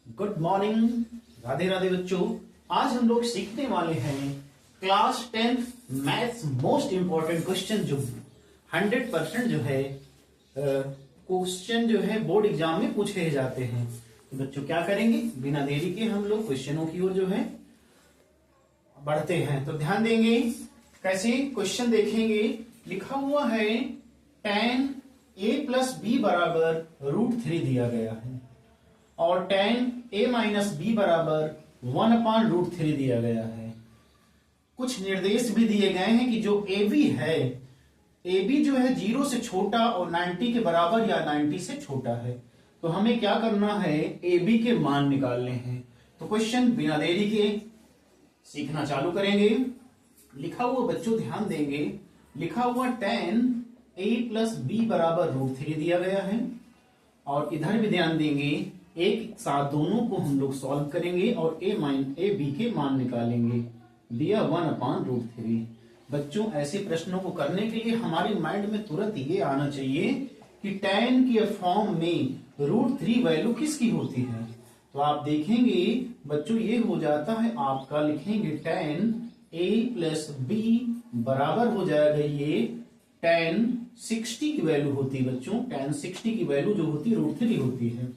Good morning, Radhe Radhe बच्चों। आज हम लोग सीखने वाले हैं class 10 maths most important question जो 100% जो है क्वेश्चन जो है बोर्ड एग्जाम में पूछे जाते हैं। तो बच्चों क्या करेंगे, बिना देरी के हम लोग क्वेश्चनों की ओर जो है बढ़ते हैं। तो ध्यान देंगे कैसे क्वेश्चन देखेंगे। लिखा हुआ है tan a प्लस बी बराबर √3 दिया गया है और tan a माइनस बी बराबर 1/√3 दिया गया है। कुछ निर्देश भी दिए गए हैं कि जो AB है, AB जो है 0 से छोटा और 90 के बराबर या 90 से छोटा है। तो हमें क्या करना है, AB के मान निकालने हैं। तो क्वेश्चन बिना देरी के सीखना चालू करेंगे। लिखा हुआ बच्चों ध्यान देंगे, लिखा हुआ tan a प्लस बी बराबर √3 दिया गया है और इधर भी ध्यान देंगे, एक साथ दोनों को हम लोग सॉल्व करेंगे और a b के मान निकालेंगे, दिया 1/√3। बच्चों ऐसे प्रश्नों को करने के लिए हमारे माइंड में तुरंत ये आना चाहिए कि tan के फॉर्म में √3 वैल्यू किसकी होती है। तो आप देखेंगे बच्चों ये हो जाता है आपका, लिखेंगे tan a प्लस बी बराबर हो जाएगा ये tan 60 की वैल्यू होती है बच्चों, tan 60 की वैल्यू जो होती है √3 होती है।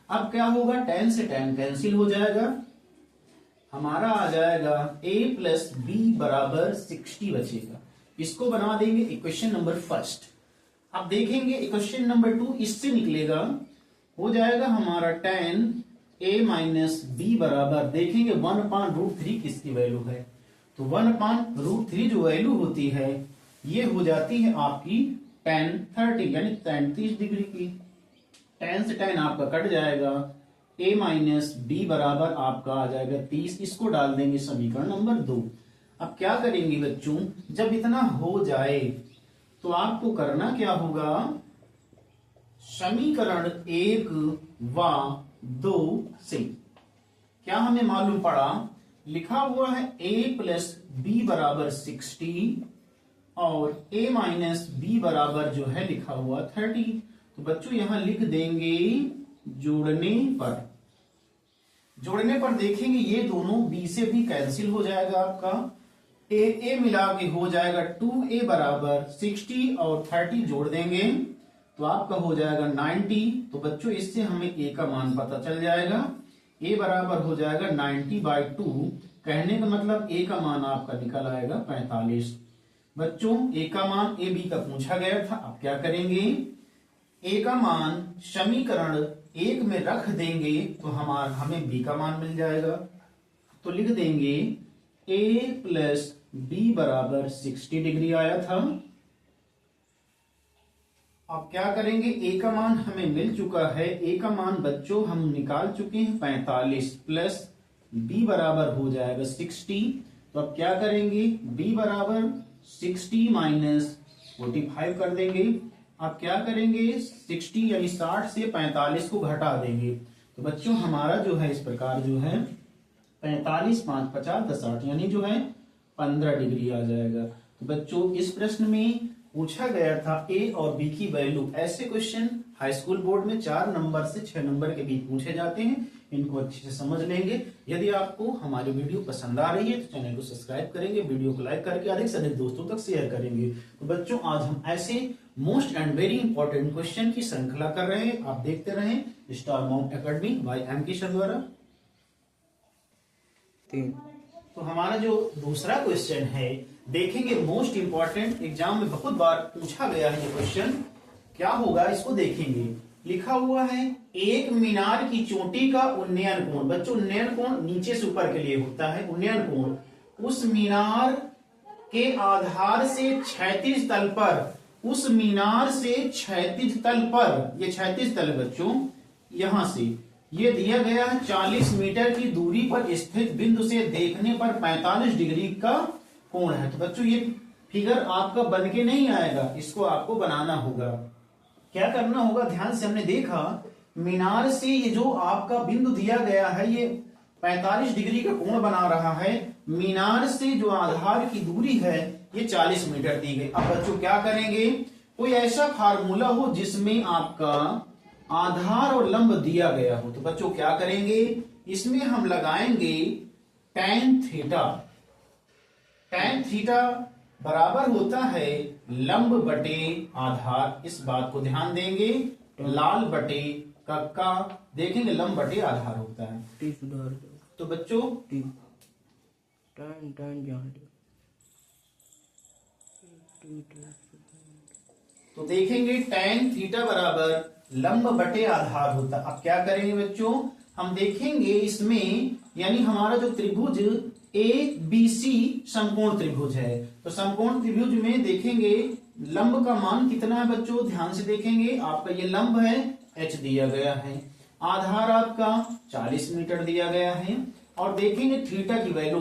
अब क्या होगा, tan से tan कैंसिल हो जाएगा, हमारा आ जाएगा a प्लस बी बराबर 60 बचेगा। इसको बना देंगे इक्वेशन नंबर फर्स्ट। अब देखेंगे इक्वेशन नंबर 2 इससे निकलेगा, हो जाएगा हमारा tan a माइनस बी बराबर, देखेंगे 1/√3 किसकी वैल्यू है। तो 1/√3 जो वैल्यू होती है ये हो जाती है आपकी tan 30 यानी 33 डिग्री की। tan से tan आपका कट जाएगा, a माइनस बी बराबर आपका आ जाएगा 30। इसको डाल देंगे समीकरण नंबर 2। अब क्या करेंगे बच्चों, जब इतना हो जाए तो आपको करना क्या होगा, समीकरण 1 व 2 से क्या हमें मालूम पड़ा, लिखा हुआ है a प्लस बी बराबर 60 और a माइनस बी बराबर जो है लिखा हुआ 30। तो बच्चों यहां लिख देंगे जोड़ने पर देखेंगे ये दोनों b से भी कैंसिल हो जाएगा, आपका a मिला के हो जाएगा 2a बराबर 60 और 30 जोड़ देंगे तो आपका हो जाएगा 90। तो बच्चों इससे हमें a का मान पता चल जाएगा, a बराबर हो जाएगा 90/2। कहने का मतलब a का मान आपका निकल आएगा 45। बच्चों a का मान a b का पूछा गया था। अब क्या करेंगे, a का मान समीकरण 1 में रख देंगे तो हमें b का मान मिल जाएगा। तो लिख देंगे a प्लस बी बराबर 60 डिग्री आया था। अब क्या करेंगे, a का मान हमें मिल चुका है, a का मान बच्चों हम निकाल चुके हैं 45 प्लस b बराबर हो जाएगा 60। तो अब क्या करेंगे, b बराबर 60 माइनस 45 कर देंगे। अब क्या करेंगे, 60 यानी 60 से 45 को घटा देंगे। तो बच्चों हमारा जो है इस प्रकार जो है 45 5 50 60 यानी जो है 15 डिग्री आ जाएगा। तो बच्चों इस प्रश्न में पूछा गया था a और b की वैल्यू। ऐसे क्वेश्चन हाई स्कूल बोर्ड में 4 नंबर से 6 नंबर के बीच पूछे जाते हैं, इनको अच्छे से समझ लेंगे। यदि आपको हमारी वीडियो पसंद आ रही है तो चैनल को सब्सक्राइब करेंगे, वीडियो को लाइक करके अधिक से अधिक दोस्तों तक शेयर करेंगे। तो बच्चों आज हम ऐसे most and very important question की श्रृंखला कर रहे हैं, आप देखते रहें star mount academy by M Kishan द्वारा। तो हमारा जो दूसरा क्वेश्चन है देखेंगे, मोस्ट इंपॉर्टेंट, एग्जाम में बहुत बार पूछा गया है ये क्वेश्चन। क्या होगा इसको देखेंगे, लिखा हुआ है एक मीनार की चोटी का उन्नयन कोण। बच्चों उन्नयन कोण नीचे से ऊपर के लिए होता है, उन्नयन कोण उस मीनार के आधार से क्षैतिज तल पर, उस मीनार से क्षैतिज तल पर, ये क्षैतिज तल बच्चों यहां से ये दिया गया है 40 मीटर की दूरी पर स्थित बिंदु से देखने पर 45 डिग्री का कोण है। तो बच्चों ये फिगर आपका बन के नहीं आएगा, इसको आपको बनाना होगा। क्या करना होगा, ध्यान से हमने देखा मीनार से ये जो आपका बिंदु दिया गया है ये 45 डिग्री का कोण बना रहा है, मीनार से जो आधार की दूरी है ये 40 मीटर दी गई। अब बच्चों क्या करेंगे, कोई ऐसा फार्मूला हो जिसमें आपका आधार और लंब दिया गया हो तो बच्चों क्या करेंगे, इसमें हम लगाएंगे tan थीटा। tan थीटा बराबर होता है लंब बटे आधार, इस बात को ध्यान देंगे। लाल बटे कक्का, देखेंगे लंब बटे आधार होता है। टी सुधार दो तो बच्चों टी tan tan जान दो तो देखेंगे tan थीटा बराबर लंब बटे आधार होता है। अब क्या करेंगे बच्चों, हम देखेंगे इसमें, यानी हमारा जो त्रिभुज ए बी सी समकोण त्रिभुज है, तो समकोण त्रिभुज में देखेंगे लंब का मान कितना है बच्चों, ध्यान से देखेंगे। आपका ये लंब है, h दिया गया है, आधार आपका 40 मीटर दिया गया है, और देखेंगे थीटा की वैल्यू,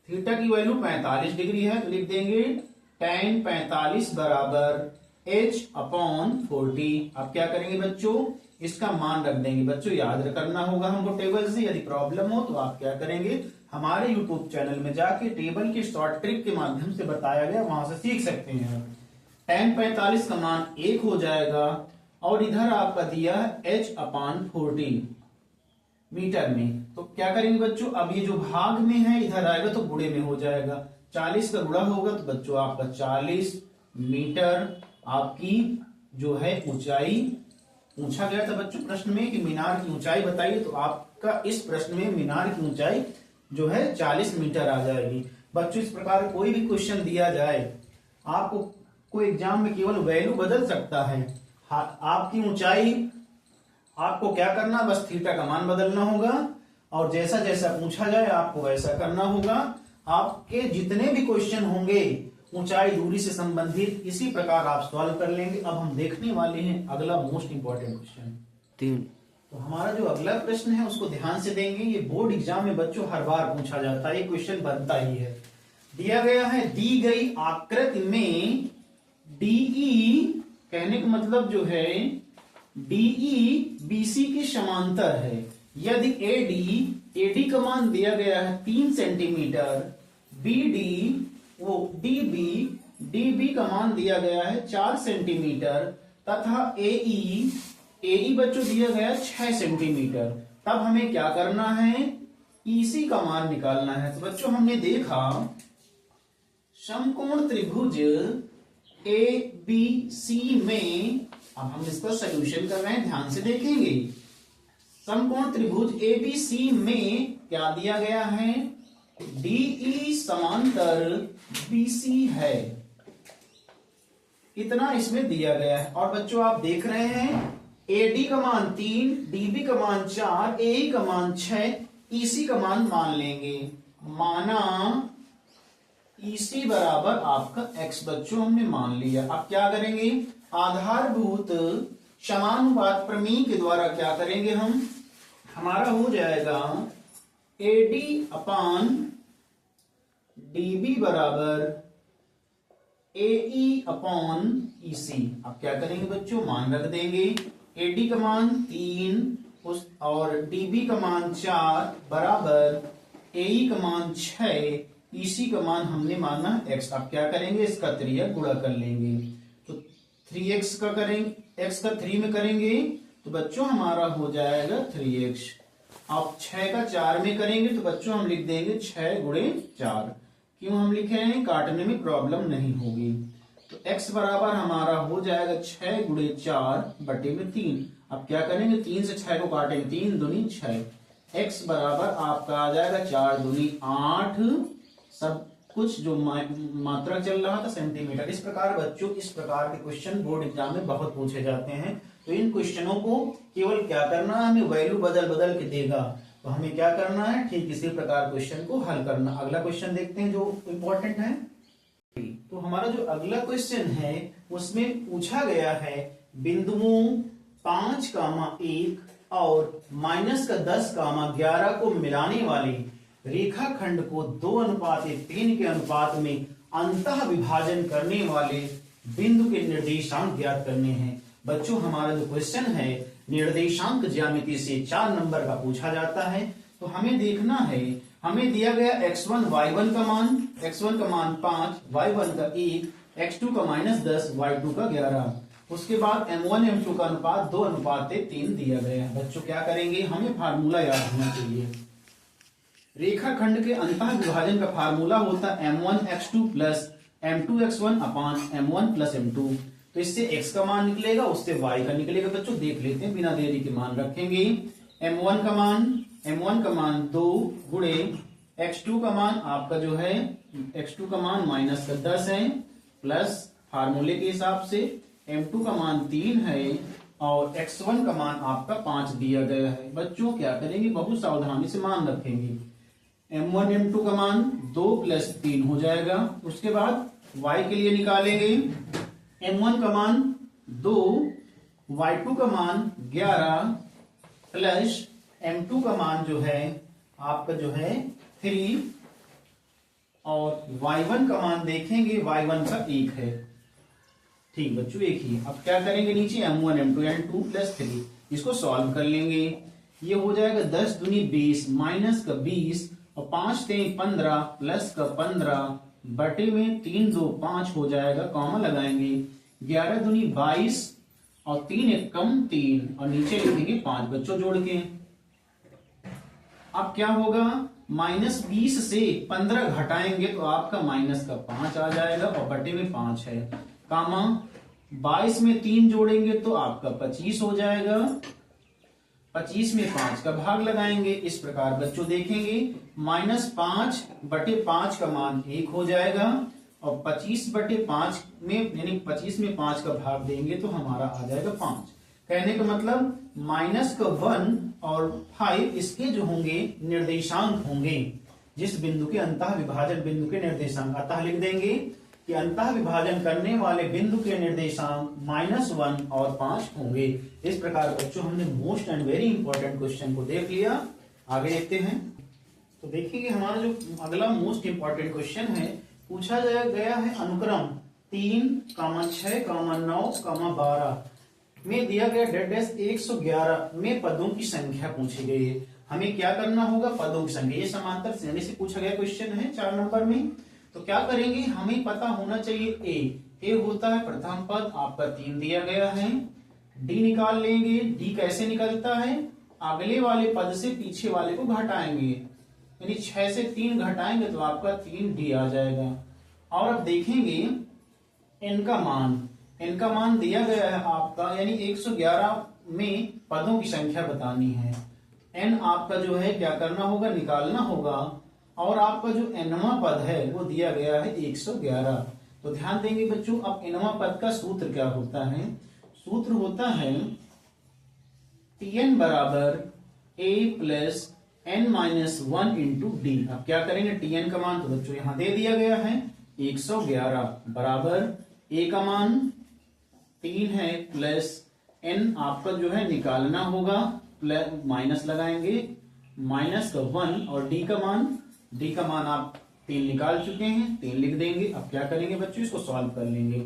थीटा की वैल्यू 45 डिग्री है, तो लिख देंगे tan 45 बराबर h/40। अब क्या करेंगे बच्चों, इसका मान रख देंगे। बच्चों याद करना होगा हमको टेबल से, यदि प्रॉब्लम हो तो आप क्या करेंगे, हमारे यूट्यूब चैनल में जाके टेबल की शॉर्ट ट्रिक के माध्यम से बताया गया, वहां से सीख सकते हैं। tan 45 का मान 1 हो जाएगा, और इधर आपका दिया है h/40 मीटर में। तो क्या करेंगे बच्चों, अब ये जो भाग में है इधर आएगा तो गुणे में हो जाएगा, 40 का गुणा होगा तो बच्चों आपका 40 मीटर आपकी जो है ऊंचाई। पूछा गया था बच्चों प्रश्न में कि मीनार की ऊंचाई बताइए, तो आपका इस प्रश्न में मीनार की ऊंचाई जो है 40 मीटर आ जाएगी। बच्चों इस प्रकार कोई भी क्वेश्चन दिया जाए, आपको कोई एग्जाम में केवल वैल्यू बदल सकता है, आपकी ऊंचाई आपको क्या करना, बस थीटा का मान बदलना होगा, और जैसा जैसा पूछा जाए आपको वैसा करना होगा। आपके जितने भी क्वेश्चन होंगे ऊंचाई दूरी से संबंधित, इसी प्रकार आप सॉल्व कर लेंगे। अब हम देखने वाले हैं अगला मोस्ट इंपॉर्टेंट क्वेश्चन 3। तो हमारा जो अगला प्रश्न है उसको ध्यान से देंगे। ये बोर्ड एग्जाम में बच्चों हर बार पूछा जाता है, ये क्वेश्चन बनता ही है। दिया गया है, दी गई आकृति में डीई, कहने का मतलब जो है डीई बीसी की समांतर है। यदि एडी का मान दिया गया है 3 सेंटीमीटर, बीडी वो डीबी का मान दिया गया है 4 सेंटीमीटर, तथा एई बच्चों दिया गया 6 सेंटीमीटर, तब हमें क्या करना है, ईसी का मान निकालना है। तो बच्चों हमने देखा समकोण त्रिभुज ए बी सी में, अब हम इसका सॉल्यूशन कर रहे हैं, ध्यान से देखेंगे। समकोण त्रिभुज ए बी सी में क्या दिया गया है, डीई समांतर बीसी है, इतना इसमें दिया गया है। और बच्चों आप देख रहे हैं एडी का मान 3, डीबी का मान 4, एई का मान 6, ईसी का मान लेंगे, माना ईसी बराबर आपका x बच्चों हमने मान लिया। अब क्या करेंगे, आधारभूत समानुपात प्रमेय के द्वारा क्या करेंगे हम, हमारा हो जाएगा एडी अपान डीबी बराबर एई अपॉन ईसी। अब क्या करेंगे बच्चों, मान रख देंगे, एडी का मान 3 और डीबी का मान 4 बराबर एई का मान 6, ईसी का मान हमने माना x। अब क्या करेंगे, इसका 3x गुणा कर लेंगे, तो 3x का करेंगे, x का 3 में करेंगे तो बच्चों हमारा हो जाएगा 3x। अब 6 का 4 में करेंगे तो बच्चों हम लिख देंगे 6 गुणे 4। क्यों हम लिखे हैं, काटने में प्रॉब्लम नहीं होगी। तो x बराबर हमारा हो जाएगा 6 गुणे 4 बटे में 3। अब क्या करेंगे, 3 से 6 को काटेंगे, 3 दूनी 6, x बराबर आपका आ जाएगा 4 दूनी 8, सब कुछ जो मात्रा चल रहा था सेंटीमीटर। इस प्रकार बच्चों इस प्रकार के क्वेश्चन बोर्ड एग्जाम में बहुत पूछे जाते हैं। तो इन क्वेश्चनों को केवल क्या करना है, हमें वैल्यू बदल बदल के देगा, तो हमें क्या करना है, ठीक इसी प्रकार क्वेश्चन को हल करना। अगला क्वेश्चन देखते हैं जो इम्पोर्टेंट है। तो हमारा जो अगला क्वेश्चन है उसमें पूछा गया है बिंदुओं 5,1 और -10,11 को मिलाने वाले रेखाखंड को 2:3 के अनुपात में अंतः विभाजन करने वाले बिंदु के निर्देशांक ज्ञात करने हैं। बच्चों हमारा जो क्वेश्चन है निर्देशांक ज्यामिति से 4 नंबर का पूछा जाता है। तो हमें देखना है, हमें दिया गया x1 y1 का मान, x1 का मान 5, y1 का 1, x2 का -10, y2 का 11। उसके बाद M1 M2 का अनुपात 2:3 दिया गया है। बच्चों क्या करेंगे, हमें फार्मूला याद होना चाहिए। रेखाखंड के अंतः विभाजन का फार्मूला होता है M1x2 प्लस M2x1 अपान M1 प्लस M2। तो इससे x का मान निकलेगा, उससे y का निकलेगा। बच्चों देख लेते हैं, बिना देरी के मान रखेंगे। M1 का मान 2 गुणे x2 का मान आपका जो है x2 का मान -10 है, प्लस फार्मूले के हिसाब से M2 का मान 3 है और x1 का मान आपका 5 दिया गया है। बच्चों क्या करेंगे, बहुत सावधानी से मान रखेंगे। M1 M2 का मान 2 + 3 हो जाएगा। उसके बाद y के लिए निकालेंगे। M1 का मान 2, y2 का मान 11 प्लस M2 का मान जो है आपका जो है 3 और y1 का मान देखेंगे, y1 का 1 है। ठीक बच्चों, एक ही। अब क्या करेंगे, नीचे M1 M2 यानी 2 + 3, इसको सॉल्व कर लेंगे। ये हो जाएगा 10 दूनी 20 माइनस का 20 और 5 3 15 प्लस का 15 बटे में 3 2 5 हो जाएगा, कॉमा लगाएंगे। 11 दूनी 22 और 3 1 कम 3 और नीचे लिख देंगे 5 बच्चों जोड़ के। अब क्या होगा, -20 से 15 घटाएंगे तो आपका -5 आ जाएगा और बटे में 5 है, कामा 22 में 3 जोड़ेंगे तो आपका 25 हो जाएगा। 25 में 5 का भाग लगाएंगे। इस प्रकार बच्चों देखेंगे -5 बटे 5 का मान 1 हो जाएगा और 25 बटे 5 में यानी 25 में 5 का भाग देंगे तो हमारा आ जाएगा 5। कहने का मतलब -1 और 5 इसके जो होंगे निर्देशांक होंगे, जिस बिंदु के अंतः विभाजन बिंदु के निर्देशांक। अतः लिख देंगे कि अंतः विभाजन करने वाले बिंदु के निर्देशांक -1 और 5 होंगे। इस प्रकार बच्चों हमने most and very important question को देख लिया। आगे देखते हैं। तो देखिए हमारा जो अगला मोस्ट इंपॉर्टेंट क्वेश्चन है, पूछा गया है अनुक्रम 3, 6, 9, 12 में दिया गया डेड 111 में पदों की संख्या पूछी गई है। हमें क्या करना होगा, पदों की संख्या। ये समांतर श्रेणी से पूछा गया क्वेश्चन है 4 नंबर में। तो क्या करेंगे, हमें पता होना चाहिए ए होता है प्रथम पद, आपका 3 दिया गया है। डी निकाल लेंगे। डी कैसे निकलता है, अगले वाले पद से पीछे वाले को घटाएंगे, यानी 6 से 3 घटाएंगे तो आपका 3D आ जाएगा। और अब देखेंगे इनका मान दिया गया है आपका, यानी 111 में पदों की संख्या बतानी है। एन आपका जो है क्या करना होगा, निकालना होगा। और आपका जो nवां पद है वो दिया गया है 111। तो ध्यान देंगे बच्चों, अब nवां पद का सूत्र क्या होता है, सूत्र होता है Tn बराबर a plus n-1 into D. अब क्या करेंगे, Tn का मान तो बच्चों यहां दे दिया गया है 111 बराबर a का मान 3 है प्लस n आपका जो है निकालना होगा, प्लस माइनस लगाएंगे -1 और d का मान आप 3 निकाल चुके हैं, 3 लिख देंगे। अब क्या करेंगे बच्चों, इसको सॉल्व कर लेंगे।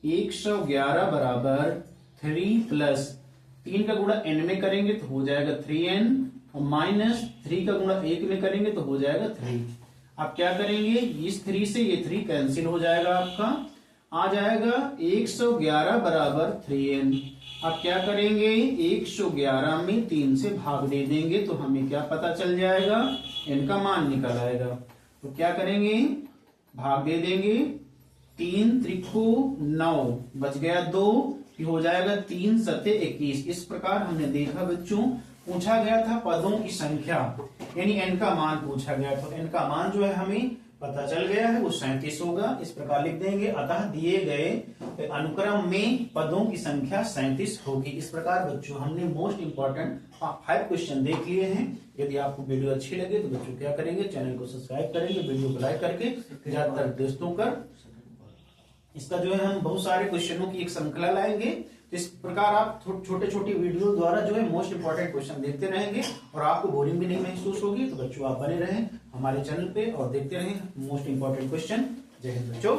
111 बराबर 3 प्लस 3 का गुणा n में करेंगे तो हो जाएगा 3n और -3 का गुणा 1 में करेंगे तो हो जाएगा 3। अब क्या करेंगे, इस 3 से ये 3 कैंसिल हो जाएगा, आपका आ जाएगा 111 बराबर 3n। अब क्या करेंगे, 111 में 3 से भाग दे देंगे तो हमें क्या पता चल जाएगा, इनका मान निकल आएगा। तो क्या करेंगे, भाग दे देंगे, 3 त्रिको 9 बच गया 2, ये हो जाएगा 3 सते 21। इस प्रकार हमने देखा बच्चों, पूछा गया था पदों की संख्या, यानी n का मान पूछा गया। तो n का मान जो है हमें पता चल गया है, वो 37 होगा। इस प्रकार लिख देंगे, अतः दिए गए अनुक्रम में पदों की संख्या 37 होगी। इस प्रकार बच्चों हमने मोस्ट इंपॉर्टेंट 5 क्वेश्चन देख लिए हैं। यदि आपको वीडियो अच्छी लगे तो बच्चों क्या करेंगे, चैनल को सब्सक्राइब करेंगे, वीडियो को लाइक करके ज्यादातर दोस्तों कर। इसका जो है हम बहुत सारे क्वेश्चनों की एक श्रृंखला लाएंगे। तो इस प्रकार आप छोटे छोटे वीडियो द्वारा जो है मोस्ट इंपॉर्टेंट क्वेश्चन देखते रहेंगे और आपको बोरिंग भी नहीं महसूस होगी। तो बच्चों आप बने रहें हमारे चैनल पे और देखते रहें मोस्ट इंपॉर्टेंट क्वेश्चन। जय हिंद बच्चों।